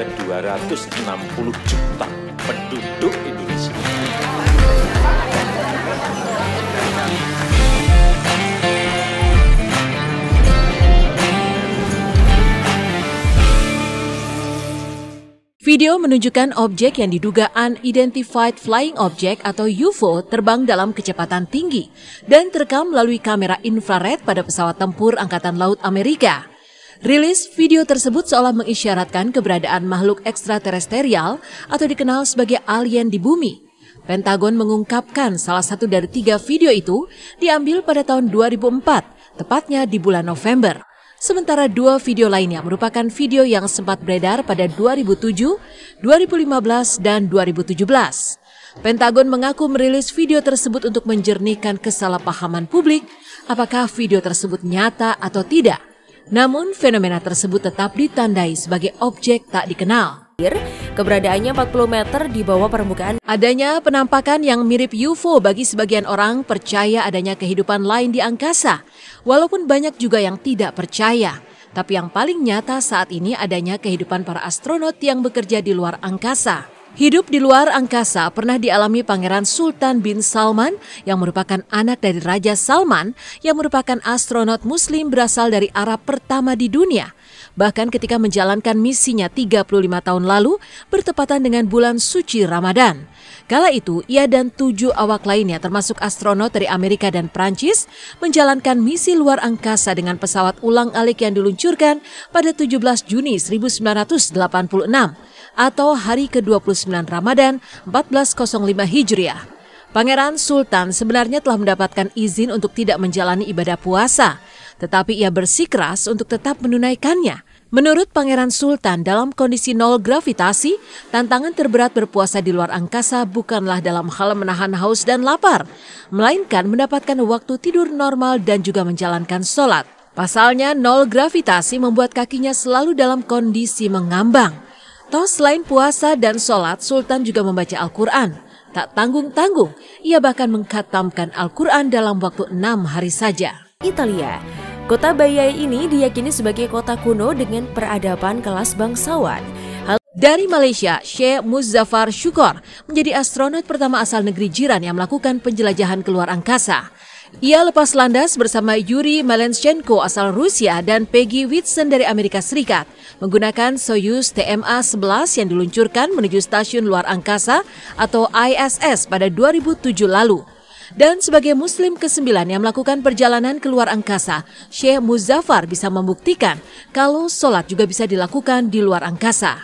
ke 260 juta penduduk Indonesia. Video menunjukkan objek yang diduga Unidentified Flying Object atau UFO terbang dalam kecepatan tinggi dan terekam melalui kamera infrared pada pesawat tempur Angkatan Laut Amerika. Rilis video tersebut seolah mengisyaratkan keberadaan makhluk ekstraterestrial atau dikenal sebagai alien di bumi. Pentagon mengungkapkan salah satu dari 3 video itu diambil pada tahun 2004, tepatnya di bulan November. Sementara 2 video lainnya merupakan video yang sempat beredar pada 2007, 2015, dan 2017. Pentagon mengaku merilis video tersebut untuk menjernihkan kesalahpahaman publik apakah video tersebut nyata atau tidak. Namun fenomena tersebut tetap ditandai sebagai objek tak dikenal. Keberadaannya 40 meter di bawah permukaan. Adanya penampakan yang mirip UFO bagi sebagian orang percaya adanya kehidupan lain di angkasa, walaupun banyak juga yang tidak percaya. Tapi yang paling nyata saat ini adanya kehidupan para astronot yang bekerja di luar angkasa. Hidup di luar angkasa pernah dialami Pangeran Sultan bin Salman yang merupakan anak dari Raja Salman yang merupakan astronot Muslim berasal dari Arab pertama di dunia. Bahkan ketika menjalankan misinya 35 tahun lalu bertepatan dengan bulan suci Ramadan. Kala itu ia dan 7 awak lainnya termasuk astronot dari Amerika dan Prancis menjalankan misi luar angkasa dengan pesawat ulang-alik yang diluncurkan pada 17 Juni 1986 atau hari ke-29 Ramadan 1405 Hijriah. Pangeran Sultan sebenarnya telah mendapatkan izin untuk tidak menjalani ibadah puasa, tetapi ia bersikeras untuk tetap menunaikannya. Menurut Pangeran Sultan, dalam kondisi nol gravitasi, tantangan terberat berpuasa di luar angkasa bukanlah dalam hal menahan haus dan lapar, melainkan mendapatkan waktu tidur normal dan juga menjalankan sholat. Pasalnya, nol gravitasi membuat kakinya selalu dalam kondisi mengambang. Toh selain puasa dan sholat, Sultan juga membaca Al-Quran. Tak tanggung-tanggung, ia bahkan mengkhatamkan Al-Quran dalam waktu 6 hari saja. Italia. Kota Baiae ini diyakini sebagai kota kuno dengan peradaban kelas bangsawan. Dari Malaysia, Sheikh Muzaffar Shukor menjadi astronot pertama asal negeri jiran yang melakukan penjelajahan keluar angkasa. Ia lepas landas bersama Yuri Malenchenko asal Rusia dan Peggy Whitson dari Amerika Serikat menggunakan Soyuz TMA-11 yang diluncurkan menuju stasiun luar angkasa atau ISS pada 2007 lalu. Dan sebagai Muslim ke-9 yang melakukan perjalanan keluar angkasa, Sheikh Muzaffar bisa membuktikan kalau sholat juga bisa dilakukan di luar angkasa.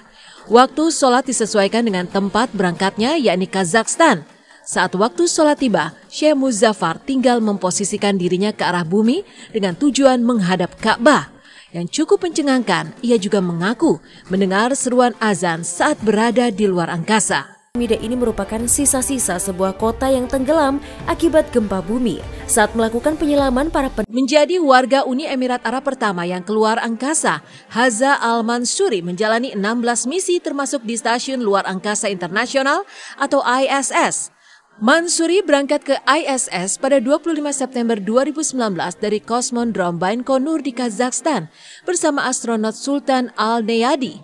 Waktu sholat disesuaikan dengan tempat berangkatnya yakni Kazakhstan. Saat waktu sholat tiba, Sheikh Muzaffar tinggal memposisikan dirinya ke arah bumi dengan tujuan menghadap Ka'bah. Yang cukup mencengangkan, ia juga mengaku mendengar seruan azan saat berada di luar angkasa. Piramida ini merupakan sisa-sisa sebuah kota yang tenggelam akibat gempa bumi. Saat melakukan penyelaman menjadi warga Uni Emirat Arab pertama yang keluar angkasa, Haza Al-Mansuri menjalani 16 misi termasuk di Stasiun Luar Angkasa Internasional atau ISS. Mansuri berangkat ke ISS pada 25 September 2019 dari Kosmodrom Baikonur di Kazakhstan bersama astronot Sultan Al-Neyadi.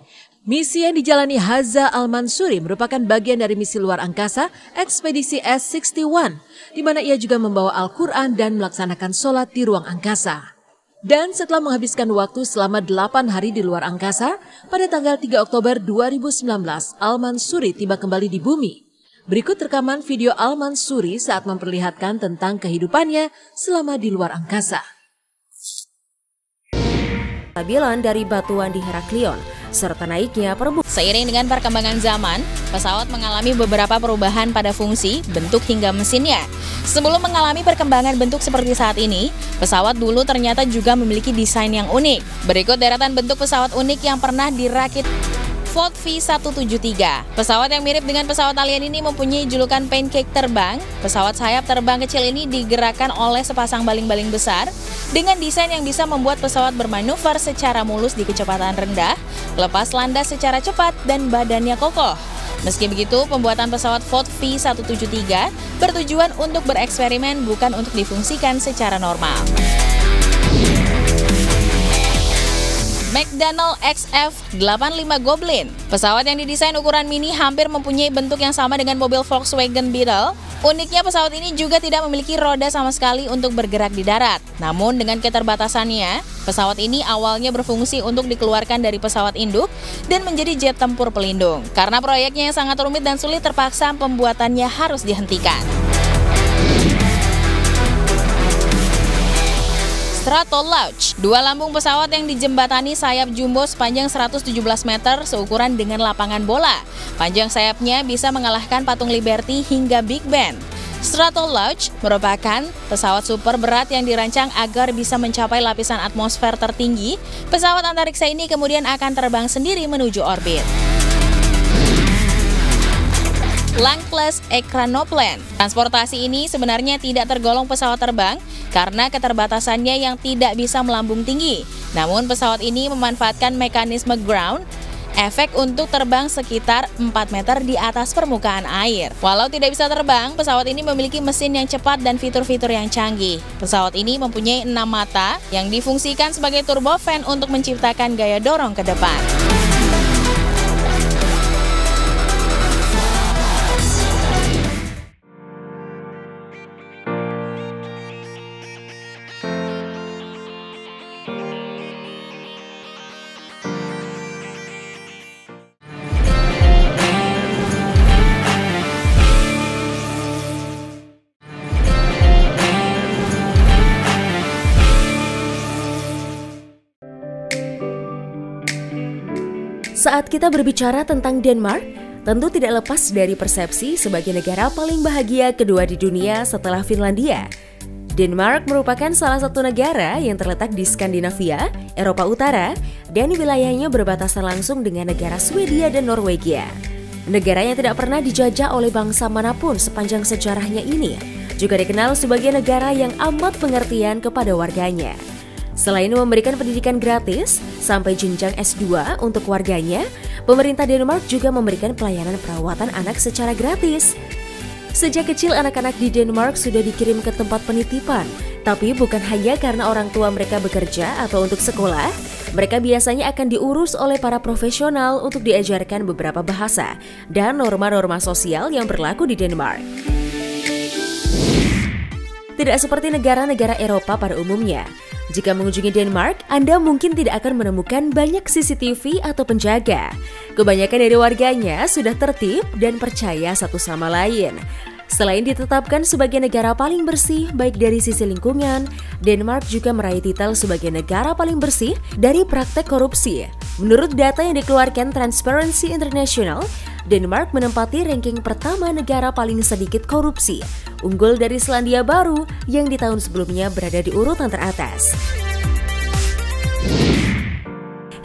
Misi yang dijalani Haza Al-Mansuri merupakan bagian dari misi luar angkasa ekspedisi S-61, di mana ia juga membawa Al-Quran dan melaksanakan sholat di ruang angkasa. Dan setelah menghabiskan waktu selama 8 hari di luar angkasa, pada tanggal 3 Oktober 2019, Al-Mansuri tiba kembali di bumi. Berikut rekaman video Al-Mansuri saat memperlihatkan tentang kehidupannya selama di luar angkasa. Kestabilan dari batuan di Heraklion, serta naiknya permukaan. Seiring dengan perkembangan zaman, pesawat mengalami beberapa perubahan pada fungsi, bentuk hingga mesinnya. Sebelum mengalami perkembangan bentuk seperti saat ini, pesawat dulu ternyata juga memiliki desain yang unik. Berikut deretan bentuk pesawat unik yang pernah dirakit. Float V173. Pesawat yang mirip dengan pesawat alien ini mempunyai julukan pancake terbang. Pesawat sayap terbang kecil ini digerakkan oleh sepasang baling-baling besar dengan desain yang bisa membuat pesawat bermanuver secara mulus di kecepatan rendah, lepas landas secara cepat dan badannya kokoh. Meski begitu, pembuatan pesawat Float V173 bertujuan untuk bereksperimen bukan untuk difungsikan secara normal. Mac McDonnell XF85 Goblin. Pesawat yang didesain ukuran mini hampir mempunyai bentuk yang sama dengan mobil Volkswagen Beetle. Uniknya pesawat ini juga tidak memiliki roda sama sekali untuk bergerak di darat. Namun dengan keterbatasannya, pesawat ini awalnya berfungsi untuk dikeluarkan dari pesawat induk dan menjadi jet tempur pelindung. Karena proyeknya yang sangat rumit dan sulit, terpaksa pembuatannya harus dihentikan. Stratolaunch, dua lambung pesawat yang dijembatani sayap jumbo sepanjang 117 meter seukuran dengan lapangan bola. Panjang sayapnya bisa mengalahkan patung Liberty hingga Big Ben. Stratolaunch merupakan pesawat super berat yang dirancang agar bisa mencapai lapisan atmosfer tertinggi. Pesawat antariksa ini kemudian akan terbang sendiri menuju orbit. Langless Ekranoplan. Transportasi ini sebenarnya tidak tergolong pesawat terbang karena keterbatasannya yang tidak bisa melambung tinggi. Namun pesawat ini memanfaatkan mekanisme ground efek untuk terbang sekitar 4 meter di atas permukaan air. Walau tidak bisa terbang, pesawat ini memiliki mesin yang cepat dan fitur-fitur yang canggih. Pesawat ini mempunyai 6 mata yang difungsikan sebagai turbofan untuk menciptakan gaya dorong ke depan. Saat kita berbicara tentang Denmark, tentu tidak lepas dari persepsi sebagai negara paling bahagia kedua di dunia setelah Finlandia. Denmark merupakan salah satu negara yang terletak di Skandinavia, Eropa Utara, dan wilayahnya berbatasan langsung dengan negara Swedia dan Norwegia. Negara yang tidak pernah dijajah oleh bangsa manapun sepanjang sejarahnya ini juga dikenal sebagai negara yang amat pengertian kepada warganya. Selain memberikan pendidikan gratis sampai jenjang S2 untuk warganya, pemerintah Denmark juga memberikan pelayanan perawatan anak secara gratis. Sejak kecil anak-anak di Denmark sudah dikirim ke tempat penitipan, tapi bukan hanya karena orang tua mereka bekerja atau untuk sekolah. Mereka biasanya akan diurus oleh para profesional untuk diajarkan beberapa bahasa dan norma-norma sosial yang berlaku di Denmark. Tidak seperti negara-negara Eropa pada umumnya. Jika mengunjungi Denmark, Anda mungkin tidak akan menemukan banyak CCTV atau penjaga. Kebanyakan dari warganya sudah tertib dan percaya satu sama lain. Selain ditetapkan sebagai negara paling bersih baik dari sisi lingkungan, Denmark juga meraih titel sebagai negara paling bersih dari praktek korupsi. Menurut data yang dikeluarkan Transparency International, Denmark menempati ranking pertama negara paling sedikit korupsi, unggul dari Selandia Baru yang di tahun sebelumnya berada di urutan teratas.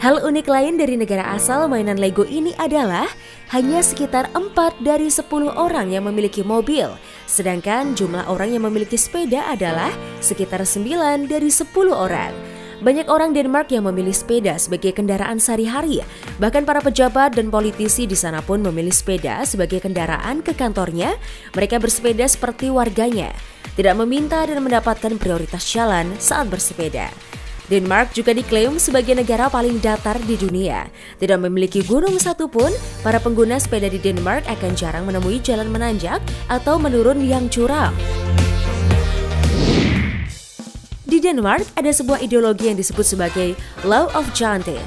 Hal unik lain dari negara asal mainan Lego ini adalah hanya sekitar 4 dari 10 orang yang memiliki mobil, sedangkan jumlah orang yang memiliki sepeda adalah sekitar 9 dari 10 orang. Banyak orang Denmark yang memilih sepeda sebagai kendaraan sehari-hari. Bahkan para pejabat dan politisi di sana pun memilih sepeda sebagai kendaraan ke kantornya. Mereka bersepeda seperti warganya, tidak meminta dan mendapatkan prioritas jalan saat bersepeda. Denmark juga diklaim sebagai negara paling datar di dunia. Tidak memiliki gunung satupun, para pengguna sepeda di Denmark akan jarang menemui jalan menanjak atau menurun yang curam. Di Denmark ada sebuah ideologi yang disebut sebagai Law of Janté.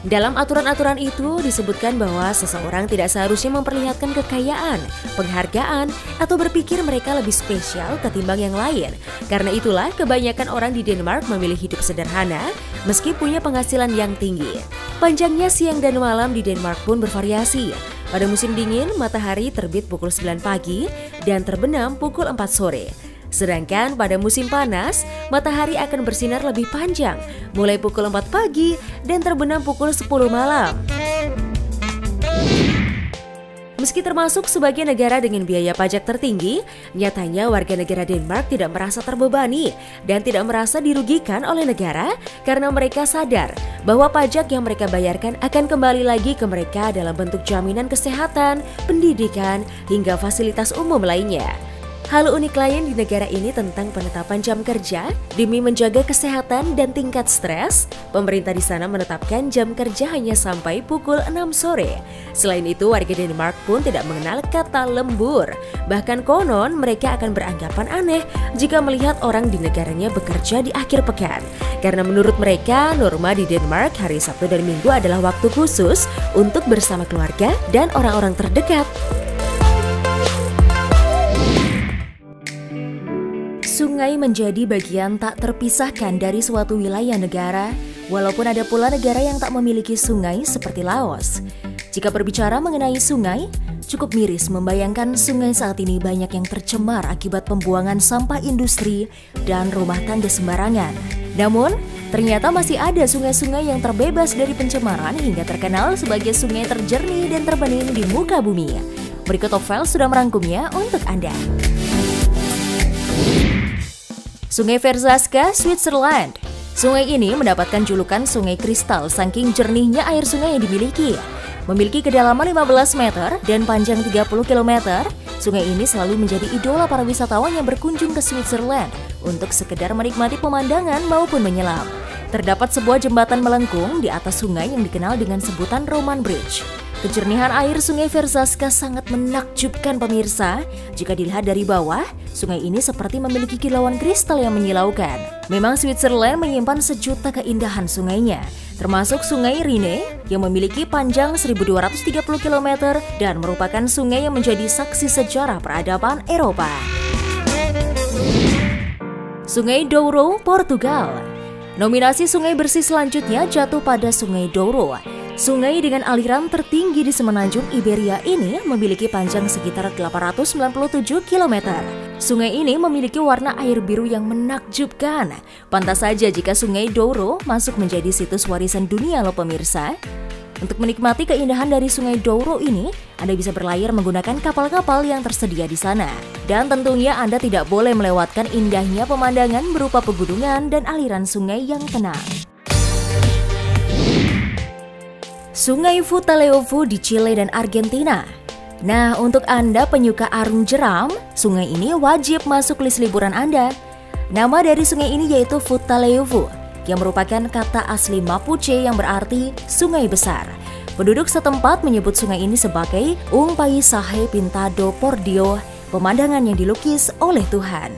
Dalam aturan-aturan itu disebutkan bahwa seseorang tidak seharusnya memperlihatkan kekayaan, penghargaan, atau berpikir mereka lebih spesial ketimbang yang lain. Karena itulah kebanyakan orang di Denmark memilih hidup sederhana meski punya penghasilan yang tinggi. Panjangnya siang dan malam di Denmark pun bervariasi. Pada musim dingin, matahari terbit pukul 9 pagi dan terbenam pukul 4 sore. Sedangkan pada musim panas, matahari akan bersinar lebih panjang, mulai pukul 4 pagi dan terbenam pukul 10 malam. Meski termasuk sebagai negara dengan biaya pajak tertinggi, nyatanya warga negara Denmark tidak merasa terbebani dan tidak merasa dirugikan oleh negara karena mereka sadar bahwa pajak yang mereka bayarkan akan kembali lagi ke mereka dalam bentuk jaminan kesehatan, pendidikan, hingga fasilitas umum lainnya. Hal unik lain di negara ini tentang penetapan jam kerja. Demi menjaga kesehatan dan tingkat stres, pemerintah di sana menetapkan jam kerja hanya sampai pukul 6 sore. Selain itu, warga Denmark pun tidak mengenal kata lembur. Bahkan konon mereka akan beranggapan aneh jika melihat orang di negaranya bekerja di akhir pekan. Karena menurut mereka, norma di Denmark hari Sabtu dan Minggu adalah waktu khusus untuk bersama keluarga dan orang-orang terdekat. Sungai menjadi bagian tak terpisahkan dari suatu wilayah negara, walaupun ada pula negara yang tak memiliki sungai seperti Laos. Jika berbicara mengenai sungai, cukup miris membayangkan sungai saat ini banyak yang tercemar akibat pembuangan sampah industri dan rumah tangga sembarangan. Namun, ternyata masih ada sungai-sungai yang terbebas dari pencemaran hingga terkenal sebagai sungai terjernih dan terbening di muka bumi. Berikut Top Files sudah merangkumnya untuk Anda. Sungai Verzasca, Switzerland. Sungai ini mendapatkan julukan sungai kristal saking jernihnya air sungai yang dimiliki. Memiliki kedalaman 15 meter dan panjang 30 km, sungai ini selalu menjadi idola para wisatawan yang berkunjung ke Switzerland untuk sekedar menikmati pemandangan maupun menyelam. Terdapat sebuah jembatan melengkung di atas sungai yang dikenal dengan sebutan Roman Bridge. Kejernihan air sungai Verzasca sangat menakjubkan pemirsa. Jika dilihat dari bawah, sungai ini seperti memiliki kilauan kristal yang menyilaukan. Memang Switzerland menyimpan sejuta keindahan sungainya, termasuk sungai Rhine yang memiliki panjang 1230 km dan merupakan sungai yang menjadi saksi sejarah peradaban Eropa. Sungai Douro, Portugal. Nominasi sungai bersih selanjutnya jatuh pada Sungai Douro. Sungai dengan aliran tertinggi di semenanjung Iberia ini memiliki panjang sekitar 897 km. Sungai ini memiliki warna air biru yang menakjubkan. Pantas saja jika Sungai Douro masuk menjadi situs warisan dunia loh pemirsa. Untuk menikmati keindahan dari Sungai Douro ini, Anda bisa berlayar menggunakan kapal-kapal yang tersedia di sana. Dan tentunya Anda tidak boleh melewatkan indahnya pemandangan berupa pegunungan dan aliran sungai yang tenang. Sungai Futaleufú di Chile dan Argentina. Nah, untuk Anda penyuka arung jeram, sungai ini wajib masuk list liburan Anda. Nama dari sungai ini yaitu Futaleufú, yang merupakan kata asli Mapuche yang berarti sungai besar. Penduduk setempat menyebut sungai ini sebagai Un Paisaje Pintado por Dios, pemandangan yang dilukis oleh Tuhan.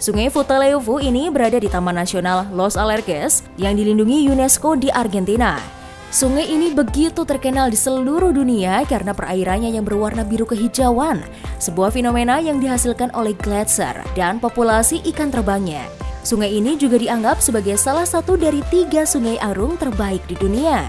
Sungai Futaleufú ini berada di Taman Nasional Los Alerces yang dilindungi UNESCO di Argentina. Sungai ini begitu terkenal di seluruh dunia karena perairannya yang berwarna biru kehijauan, sebuah fenomena yang dihasilkan oleh gletser dan populasi ikan terbangnya. Sungai ini juga dianggap sebagai salah satu dari 3 sungai arung terbaik di dunia.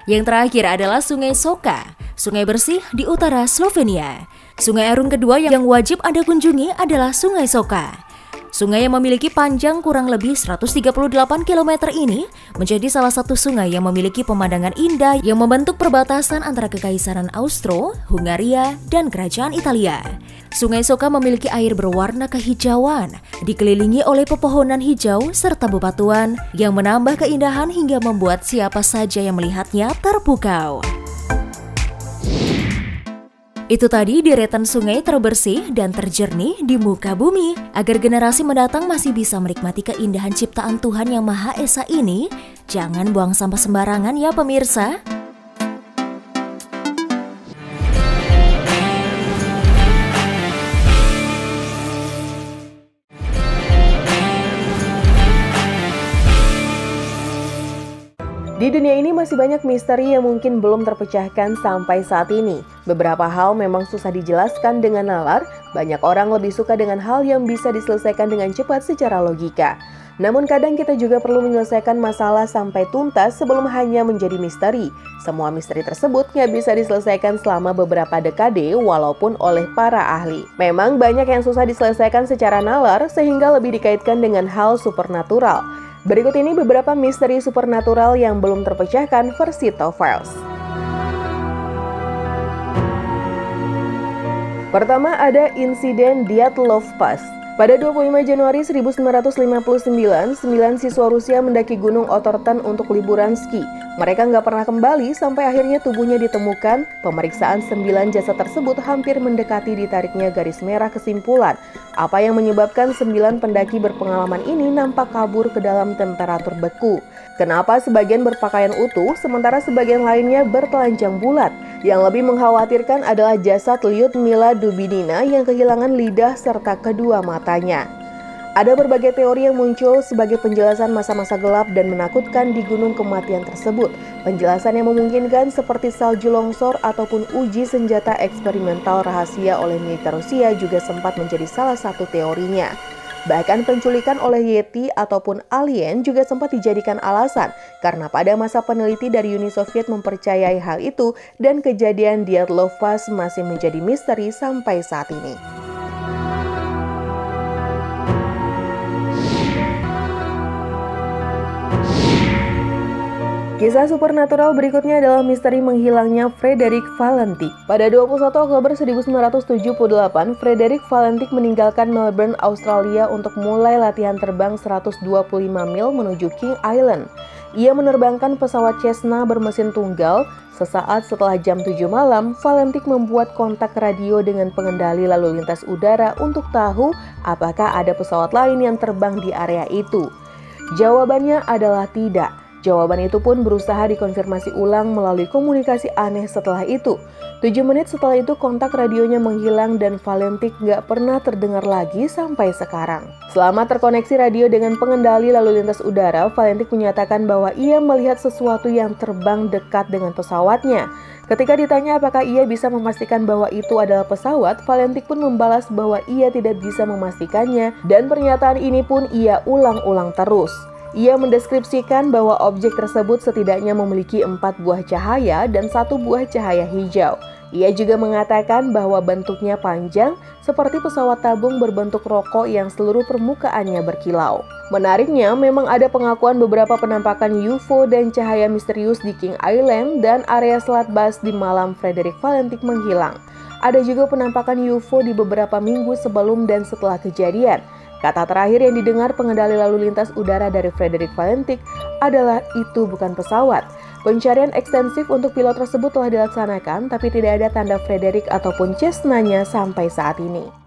Yang terakhir adalah Sungai Soka, sungai bersih di utara Slovenia. Sungai arung kedua yang wajib Anda kunjungi adalah Sungai Soka. Sungai yang memiliki panjang kurang lebih 138 km ini menjadi salah satu sungai yang memiliki pemandangan indah yang membentuk perbatasan antara Kekaisaran Austro-Hungaria dan Kerajaan Italia. Sungai Soka memiliki air berwarna kehijauan, dikelilingi oleh pepohonan hijau serta bebatuan yang menambah keindahan hingga membuat siapa saja yang melihatnya terpukau. Itu tadi deretan sungai terbersih dan terjernih di muka bumi. Agar generasi mendatang masih bisa menikmati keindahan ciptaan Tuhan yang Maha Esa ini, jangan buang sampah sembarangan ya pemirsa. Di dunia ini masih banyak misteri yang mungkin belum terpecahkan sampai saat ini. Beberapa hal memang susah dijelaskan dengan nalar, banyak orang lebih suka dengan hal yang bisa diselesaikan dengan cepat secara logika. Namun kadang kita juga perlu menyelesaikan masalah sampai tuntas sebelum hanya menjadi misteri. Semua misteri tersebut nggak bisa diselesaikan selama beberapa dekade walaupun oleh para ahli. Memang banyak yang susah diselesaikan secara nalar sehingga lebih dikaitkan dengan hal supernatural. Berikut ini beberapa misteri supernatural yang belum terpecahkan versi Top Files. Pertama ada insiden Dyatlov Pass. Pada 25 Januari 1959, 9 siswa Rusia mendaki Gunung Otorten untuk liburan ski. Mereka nggak pernah kembali sampai akhirnya tubuhnya ditemukan. Pemeriksaan 9 jasad tersebut hampir mendekati ditariknya garis merah kesimpulan. Apa yang menyebabkan 9 pendaki berpengalaman ini nampak kabur ke dalam temperatur beku. Kenapa sebagian berpakaian utuh, sementara sebagian lainnya bertelanjang bulat? Yang lebih mengkhawatirkan adalah jasad Lyudmila Dubinina yang kehilangan lidah serta kedua matanya. Ada berbagai teori yang muncul sebagai penjelasan masa-masa gelap dan menakutkan di gunung kematian tersebut. Penjelasan yang memungkinkan seperti salju longsor ataupun uji senjata eksperimental rahasia oleh militer Rusia juga sempat menjadi salah satu teorinya. Bahkan penculikan oleh Yeti ataupun alien juga sempat dijadikan alasan karena pada masa peneliti dari Uni Soviet mempercayai hal itu dan kejadian Dyatlov Pass masih menjadi misteri sampai saat ini. Kisah supernatural berikutnya adalah misteri menghilangnya Frederick Valentik. Pada 21 Oktober 1978, Frederick Valentik meninggalkan Melbourne, Australia untuk mulai latihan terbang 125 mil menuju King Island. Ia menerbangkan pesawat Cessna bermesin tunggal. Sesaat setelah jam 7 malam, Valentik membuat kontak radio dengan pengendali lalu lintas udara untuk tahu apakah ada pesawat lain yang terbang di area itu. Jawabannya adalah tidak. Jawaban itu pun berusaha dikonfirmasi ulang melalui komunikasi aneh setelah itu. 7 menit setelah itu kontak radionya menghilang dan Valentik nggak pernah terdengar lagi sampai sekarang. Selama terkoneksi radio dengan pengendali lalu lintas udara, Valentik menyatakan bahwa ia melihat sesuatu yang terbang dekat dengan pesawatnya. Ketika ditanya apakah ia bisa memastikan bahwa itu adalah pesawat, Valentik pun membalas bahwa ia tidak bisa memastikannya dan pernyataan ini pun ia ulang-ulang terus. Ia mendeskripsikan bahwa objek tersebut setidaknya memiliki 4 buah cahaya dan 1 buah cahaya hijau. Ia juga mengatakan bahwa bentuknya panjang seperti pesawat tabung berbentuk rokok yang seluruh permukaannya berkilau. Menariknya, memang ada pengakuan beberapa penampakan UFO dan cahaya misterius di King Island dan area Selat Bass di malam Frederick Valentik menghilang. Ada juga penampakan UFO di beberapa minggu sebelum dan setelah kejadian. Kata terakhir yang didengar pengendali lalu lintas udara dari Frederick Valentik adalah itu bukan pesawat. Pencarian ekstensif untuk pilot tersebut telah dilaksanakan, tapi tidak ada tanda Frederick ataupun Cessna-nya sampai saat ini.